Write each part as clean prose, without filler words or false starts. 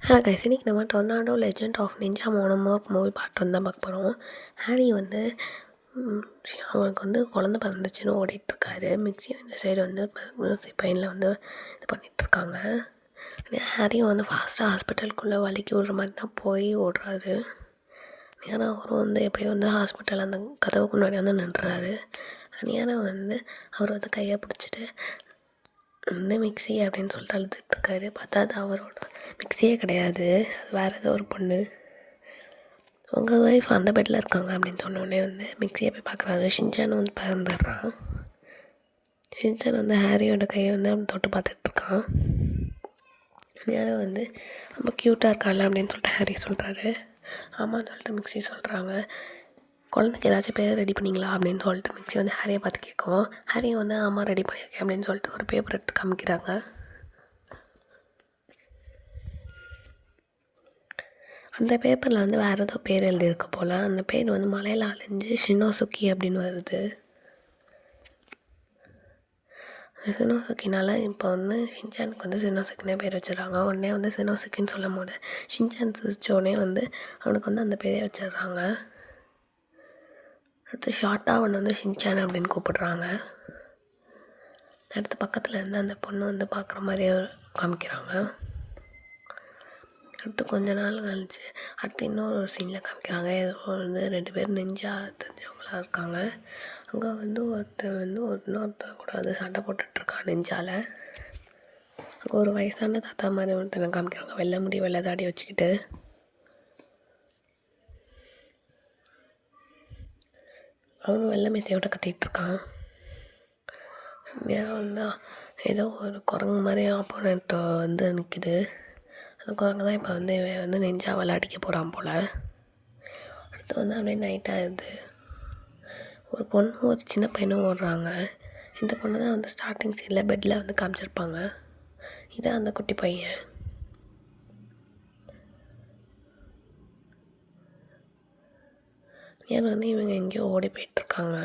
Hello guys, இன்னைக்கு நம்ம tornado legend of ninja மோனோமார்க் மூவி பார்ட் ஒன் தான் பார்க்க போகிறோம். ஹாரி வந்து அவனுக்கு வந்து குழந்த பிறந்துச்சுன்னு ஓடிட்டுருக்காரு. மிக்ஸி இந்த சைடு வந்து பையனில் வந்து இது பண்ணிகிட்ருக்காங்க. ஹாரியும் வந்து ஃபாஸ்ட்டாக ஹாஸ்பிட்டலுக்குள்ளே வலிக்கி விடுற மாதிரி தான் போய் ஓடுறாரு. நேரம் அவரும் வந்து எப்படியோ வந்து ஹாஸ்பிட்டல் அந்த கதவுக்கு முன்னாடி வந்து நின்றுறாரு. நேரம் வந்து அவர் வந்து கையை பிடிச்சிட்டு வந்து மிக்ஸி அப்படின்னு சொல்லிட்டு அழுதுட்டுருக்காரு. பார்த்தா அது அவரோட மிக்ஸியே கிடையாது, அது வேறு ஏதோ ஒரு பொண்ணு. உங்கள் ஒய்ஃப் அந்த பெட்டில் இருக்காங்க அப்படின்னு சொன்னோடனே வந்து மிக்ஸியை போய் பார்க்குறாரு. ஷின்சான் வந்து பறந்துடுறான். ஷின்சான் வந்து ஹாரியோட கையை வந்து அவன் தொட்டு பார்த்துட்ருக்கான். நேரம் வந்து ரொம்ப க்யூட்டாக இருக்கான்ல அப்படின்னு சொல்லிட்டு ஹாரி சொல்கிறாரு. ஆமான்னு சொல்லிட்டு மிக்ஸி சொல்கிறாங்க. குழந்தைக்கு ஏதாச்சும் பேர் ரெடி பண்ணிங்களா அப்படின்னு சொல்லிட்டு மிக்ஸி வந்து ஹாரியை பார்த்து கேட்கும். ஹாரியை வந்து அம்மா ரெடி பண்ணியிருக்கேன் அப்படின்னு சொல்லிட்டு ஒரு பேப்பர் எடுத்து காமிக்கிறாங்க. அந்த பேப்பரில் வந்து வேறு ஏதோ பேர் எழுதியிருக்க போல். அந்த பேர் வந்து மலையில் அழிஞ்சு ஷினோசுக்கி அப்படின்னு வருது. அந்த ஷினோசுக்கினால் இப்போ வந்து ஷின்சானுக்கு வந்து ஷினோசுக்கினே பேர் வச்சிடுறாங்க. உடனே வந்து ஷினோசுக்கின்னு சொல்லும் போது ஷின்சான் சிரிச்சோடனே வந்து அவனுக்கு வந்து அந்த பேரே வச்சிடுறாங்க. அடுத்து ஷார்ட்டாக அவனை வந்து ஷின்சான் அப்படின்னு கூப்பிடுறாங்க. அடுத்து பக்கத்தில் இருந்து அந்த பொண்ணு வந்து பார்க்குற மாதிரியே காமிக்கிறாங்க. அடுத்து கொஞ்ச நாள் கழிச்சு அடுத்து இன்னொரு சீனில் காமிக்கிறாங்க. ஏதோ வந்து 2 பேர் நெஞ்சா தெரிஞ்சவங்களாக இருக்காங்க. அங்கே வந்து ஒருத்தன் வந்து இன்னொருத்தன் கூட வந்து சண்டை போட்டுட்ருக்கான் நெஞ்சால். அங்கே ஒரு வயசான தாத்தா மாதிரி ஒருத்தனை காமிக்கிறாங்க, வெள்ளை முடி வெள்ளை தாடி வச்சுக்கிட்டு. அவனும் வெள்ளை மெத்தையோட கத்திகிட்ருக்கான். நேரம் வந்து ஏதோ ஒரு குரங்கு மாதிரி ஆப்போனண்ட் வந்து நிற்கிது. அந்த குரங்கு தான் இப்போ வந்து இவன் வந்து நெஞ்சாவல் அடிக்க போகிறான் போல். அடுத்து வந்து அப்படியே நைட் ஆகிடுது. ஒரு பொண்ணு ஒரு சின்ன பையனும் ஓடுறாங்க. இந்த பொண்ணு தான் வந்து ஸ்டார்டிங் சீனில் பெட்டில் வந்து காமிச்சிருப்பாங்க. இதான் அந்த குட்டி பையன். ஏன்னா வந்து இவங்க எங்கேயோ ஓடி போயிட்டுருக்காங்க.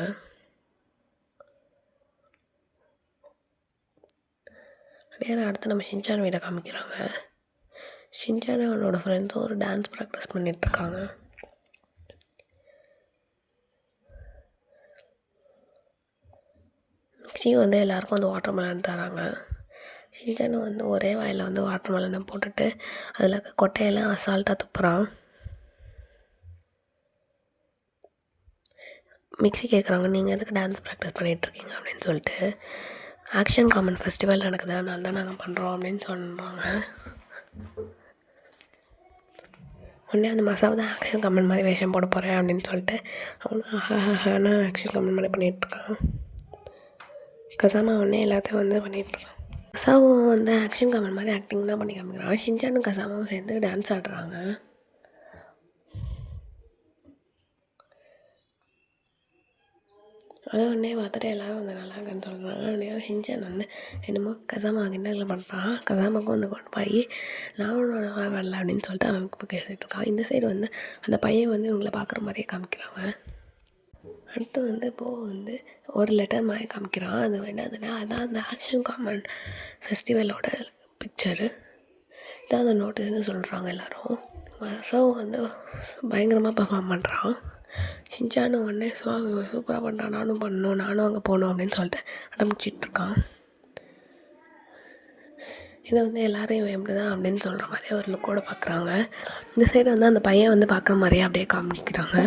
நேரம் அடுத்து நம்ம ஷின்சான் வீடை காமிக்கிறாங்க. ஷின்சான் அவனோட ஃப்ரெண்ட்ஸும் ஒரு டான்ஸ் ப்ராக்டிஸ் பண்ணிகிட்ருக்காங்க. மிக்ஸியும் வந்து எல்லாேருக்கும் வந்து வாட்டர் மெலன் தராங்க. ஷின்சானும் வந்து ஒரே வாயில் வந்து வாட்டர் மெலனை போட்டுட்டு அதில் கொட்டையெல்லாம் அசால்ட்டாக துப்புறான். மிக்ஸி கேட்குறாங்க, நீங்கள் எதுக்கு டான்ஸ் ப்ராக்டிஸ் பண்ணிகிட்ருக்கீங்க அப்படின்னு சொல்லிட்டு. ஆக்ஷன் காமன் ஃபெஸ்டிவல் நடக்குது, அதனால தான் நாங்கள் பண்ணுறோம் அப்படின்னு சொல்கிறாங்க. உடனே அந்த மசாவை தான் ஆக்ஷன் காமன் மாதிரி வேஷம் போட போகிறேன் அப்படின்னு சொல்லிட்டு அவனும் ஆக்ஷன் காமன் மாதிரி பண்ணிகிட்ருக்கான். கசாமா உடனே எல்லாத்தையும் வந்து பண்ணிகிட்ருக்கான். கசாவும் வந்து ஆக்ஷன் காமன் மாதிரி ஆக்டிங் தான் பண்ணி காமிக்கிறான். ஷின்சானும் கசாமாவும் சேர்ந்து டான்ஸ் ஆடுறாங்க. அதை உடனே பார்த்துட்டு எல்லோரும் வந்து நல்லா இருக்குன்னு சொல்கிறாங்க. உடனே ஷின்சான் வந்து என்னமோ கசாமா கிண்டல் பண்ணுறான். கசாமாவுக்கும் வந்து கொண்டு போய் நானும் வரல அப்படின்னு சொல்லிட்டு அவனுக்கு பேசிகிட்டு இருக்கான். இந்த சைடு வந்து அந்த பையன் வந்து இவங்களை பார்க்குற மாதிரியே காமிக்கிறாங்க. அடுத்து வந்து இப்போது வந்து ஒரு லெட்டர் மாதிரி காமிக்கிறான். அது என்னதுன்னா அதான் அந்த ஆக்ஷன் காமன் ஃபெஸ்டிவலோட பிக்சரு. இதான் அந்த நோட்டீஸ்னு சொல்கிறாங்க எல்லோரும். ஸோ வந்து பயங்கரமாக பர்ஃபார்ம் பண்ணுறான். ஷின்சானும் உடனே சூப்பராக பண்ணுறான், நானும் பண்ணணும், நானும் அங்கே போகணும் அப்படின்னு சொல்லிட்டு ஆரம்பிச்சிட்ருக்கான். இதை வந்து எல்லோரும் இவன் எப்படி தான் அப்படின்னு சொல்கிற மாதிரியே ஒரு லுக்கோடு பார்க்குறாங்க. இந்த சைடு வந்து அந்த பையன் வந்து பார்க்குற மாதிரியே அப்படியே காமிக்கிறாங்க.